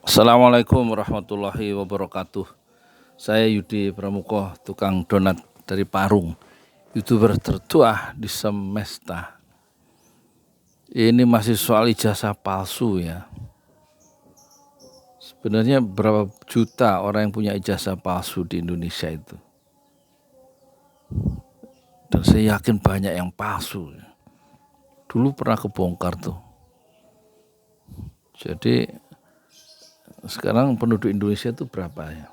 Assalamualaikum warahmatullahi wabarakatuh. Saya Yudi Pramuko, tukang donat dari Parung, YouTuber tertua di Semesta. Ini masih soal ijazah palsu ya. Sebenarnya berapa juta orang yang punya ijazah palsu di Indonesia itu? Dan saya yakin banyak yang palsu. Dulu pernah kebongkar tuh. Jadi sekarang penduduk Indonesia itu berapa ya?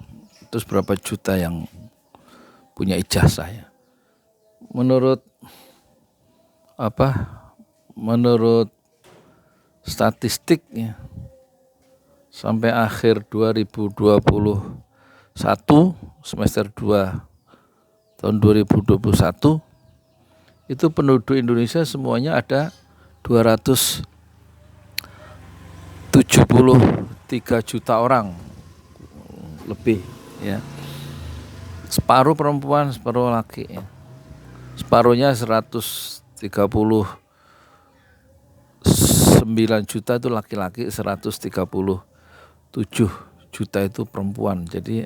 Terus berapa juta yang punya ijazah ya? Menurut statistiknya sampai akhir 2021 semester 2 tahun 2021 itu penduduk Indonesia semuanya ada 273 juta orang lebih ya. Separuh perempuan, separuh laki ya. Separuhnya 139 juta itu laki-laki, 137 juta itu perempuan. Jadi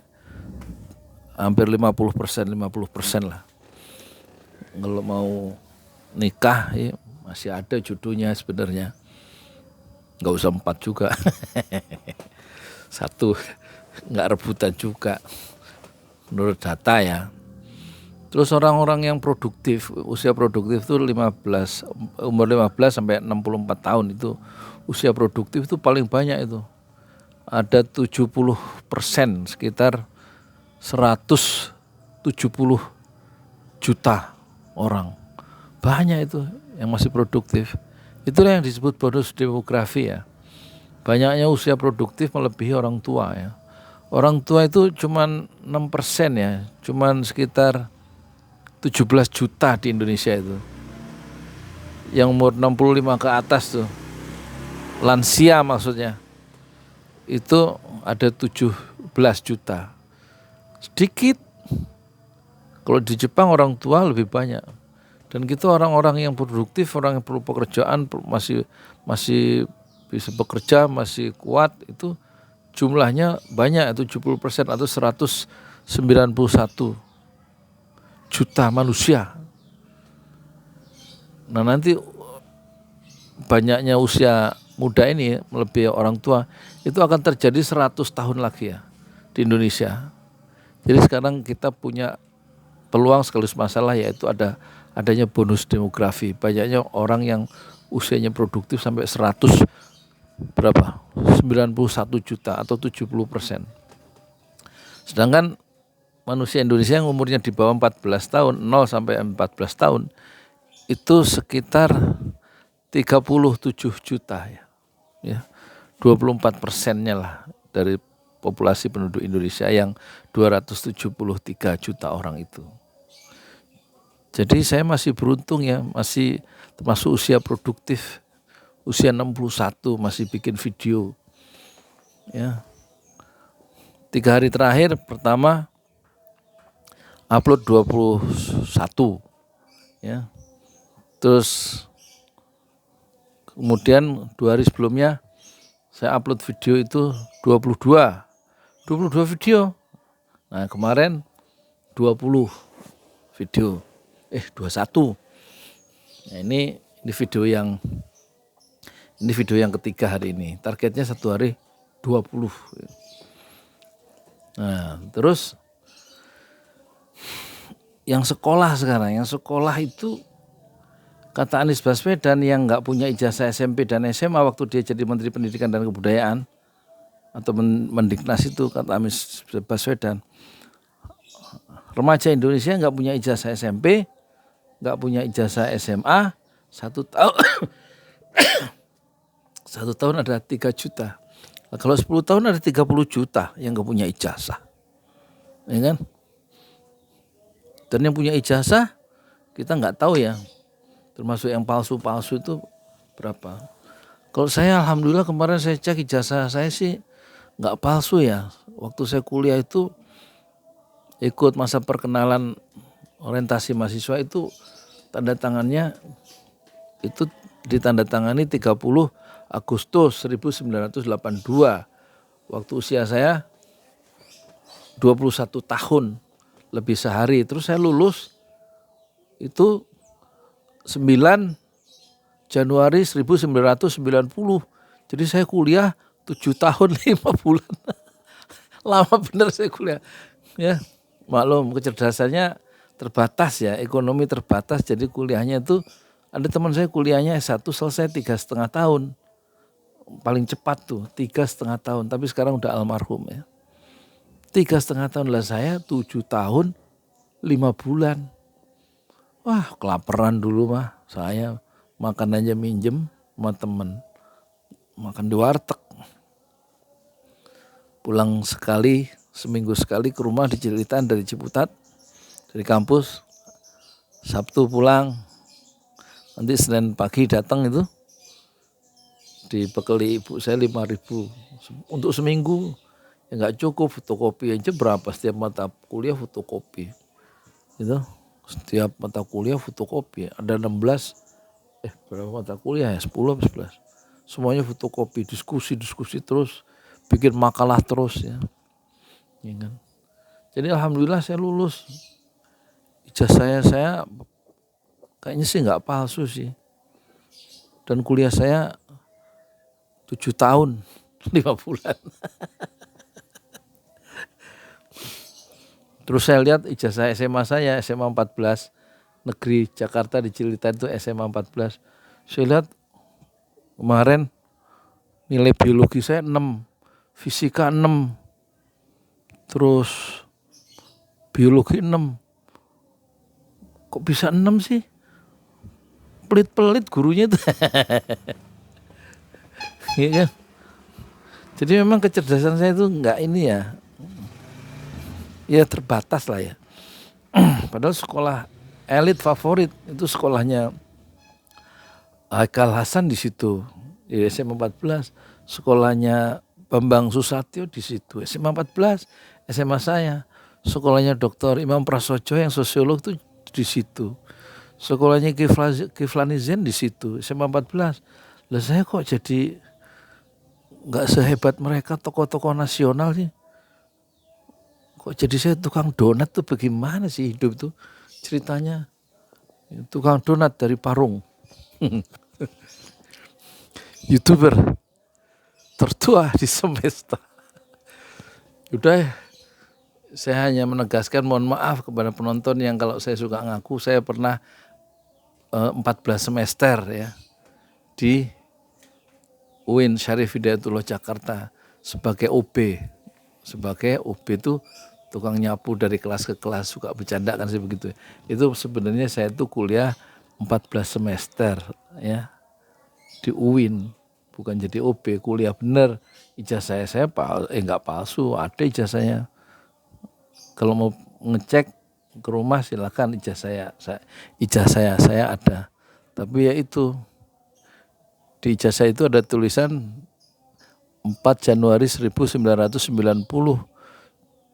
hampir 50% lah. Kalau mau nikah ya, masih ada jodohnya sebenarnya. Nggak usah 4 juga. Satu nggak rebutan juga menurut data ya. Terus orang-orang yang produktif, usia produktif itu umur 15 sampai 64 tahun itu usia produktif itu paling banyak itu. Ada 70%, sekitar 170 juta orang. Banyak itu yang masih produktif. Itulah yang disebut bonus demografi ya. Banyaknya usia produktif melebihi orang tua ya. Orang tua itu cuman 6% ya, cuman sekitar 17 juta di Indonesia itu. Yang umur 65 ke atas tuh, lansia maksudnya, itu ada 17 juta. Sedikit. Kalau di Jepang orang tua lebih banyak. Dan kita orang-orang yang produktif, orang yang perlu pekerjaan, masih bisa bekerja, masih kuat, itu jumlahnya banyak, 70% atau 191 juta manusia. Nah nanti banyaknya usia muda ini melebihi orang tua, itu akan terjadi 100 tahun lagi ya di Indonesia. Jadi sekarang kita punya peluang sekaligus masalah, yaitu adanya bonus demografi. Banyaknya orang yang usianya produktif sampai 91 juta atau 70%. Sedangkan manusia Indonesia yang umurnya di bawah 14 tahun, 0 sampai 14 tahun, itu sekitar 37 juta ya. 24%-nya lah dari populasi penduduk Indonesia yang 273 juta orang itu. Jadi saya masih beruntung ya, masih termasuk usia produktif, usia 61 masih bikin video ya. 3 hari terakhir pertama upload 21 ya. Terus kemudian 2 hari sebelumnya saya upload video itu 22 video. Nah kemarin 20 video 21. Nah ini video yang ketiga hari ini. Targetnya 1 hari 20. Nah terus yang sekolah sekarang, itu kata Anies Baswedan yang nggak punya ijazah SMP dan SMA waktu dia jadi Menteri Pendidikan dan Kebudayaan atau Mendiknas itu, kata Anies Baswedan, remaja Indonesia nggak punya ijazah SMP, nggak punya ijazah SMA, 1 tahun 1 tahun ada 3 juta. Nah, kalau 10 tahun ada 30 juta yang nggak punya ijazah, ya kan? Dan yang punya ijazah kita nggak tahu ya, termasuk yang palsu-palsu itu berapa. Kalau saya alhamdulillah kemarin saya cek ijazah saya sih nggak palsu ya. Waktu saya kuliah itu ikut masa perkenalan orientasi mahasiswa itu tanda tangannya itu ditandatangani 30 Agustus 1982 waktu usia saya 21 tahun lebih sehari. Terus saya lulus itu 9 Januari 1990. Jadi saya kuliah 7 tahun 5 bulan. Lama bener saya kuliah. Ya, maklum kecerdasannya terbatas ya, ekonomi terbatas. Jadi kuliahnya itu, ada teman saya kuliahnya S1 selesai 3,5 tahun. Paling cepat tuh 3,5 tahun. Tapi sekarang udah almarhum ya. 3,5 tahun lah, saya 7 tahun 5 bulan. Wah, kelaparan dulu mah saya, makan aja minjem sama temen, makan di warteg. Pulang sekali, seminggu sekali ke rumah di Cililitan dari Ciputat, dari kampus. Sabtu pulang, nanti Senin pagi datang itu, dibekali ibu saya 5.000 untuk seminggu. Ya nggak cukup, fotokopi aja berapa setiap mata kuliah fotokopi. Itu setiap mata kuliah fotokopi, ada 16 berapa mata kuliah ya, 10 atau 11. Semuanya fotokopi, diskusi terus, bikin makalah terus ya. Ya kan? Jadi alhamdulillah saya lulus. Ijazah saya kayaknya sih nggak palsu sih. Dan kuliah saya 7 tahun 5 bulan. Terus saya lihat ijazah SMA saya, SMA 14 Negeri Jakarta di Cililitan itu SMA 14. Saya lihat kemarin nilai biologi saya 6, fisika 6, terus biologi 6. Kok bisa 6 sih? Pelit-pelit gurunya itu. Iya kan? Jadi memang kecerdasan saya itu enggak ini ya. Ya terbatas lah ya. Padahal sekolah elit favorit itu sekolahnya Haikal Hasan di situ, di SMA 14. Sekolahnya Bambang Susatyo di situ, SMA 14. SMA saya, sekolahnya Dr. Imam Prasojo yang sosiolog itu di situ. Sekolahnya Kiflani Zen di situ, SMA 14. Lah saya kok jadi nggak sehebat mereka tokoh-tokoh nasional sih. Kok jadi saya tukang donat tuh bagaimana sih hidup tuh ceritanya. Tukang donat dari Parung. YouTuber tertua di semesta. Udah, saya hanya menegaskan, mohon maaf kepada penonton yang kalau saya suka ngaku, saya pernah 14 semester ya di UIN Syarif Hidayatullah Jakarta sebagai OB. Sebagai OB itu tukang nyapu dari kelas ke kelas, suka bercanda kan sih begitu. Itu sebenarnya saya tuh kuliah 14 semester ya di UIN, bukan jadi OB, kuliah bener. Ijazah saya nggak palsu, ada ijazahnya. Kalau mau ngecek ke rumah silakan, ijazah saya ada. Tapi ya itu, di ijazah itu ada tulisan 4 Januari 1990.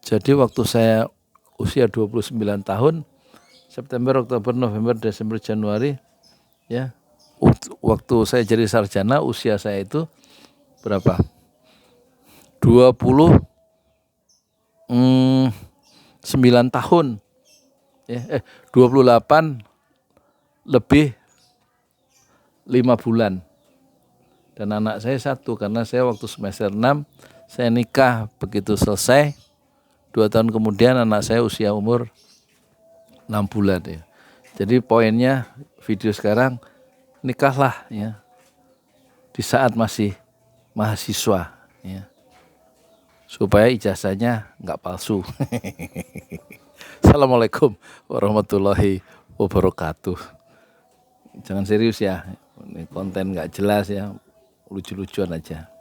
Jadi waktu saya usia 29 tahun, September, Oktober, November, Desember, Januari, ya, waktu saya jadi sarjana, usia saya itu berapa? 29 tahun. Ya, 28 lebih 5 bulan. Dan anak saya 1, karena saya waktu semester 6 saya nikah, begitu selesai 2 tahun kemudian anak saya usia umur 6 bulan ya. Jadi poinnya video sekarang, nikahlah ya di saat masih mahasiswa ya, supaya ijazahnya nggak palsu. Assalamualaikum warahmatullahi wabarakatuh. Jangan serius ya, ini konten nggak jelas ya, lucu-lucuan aja.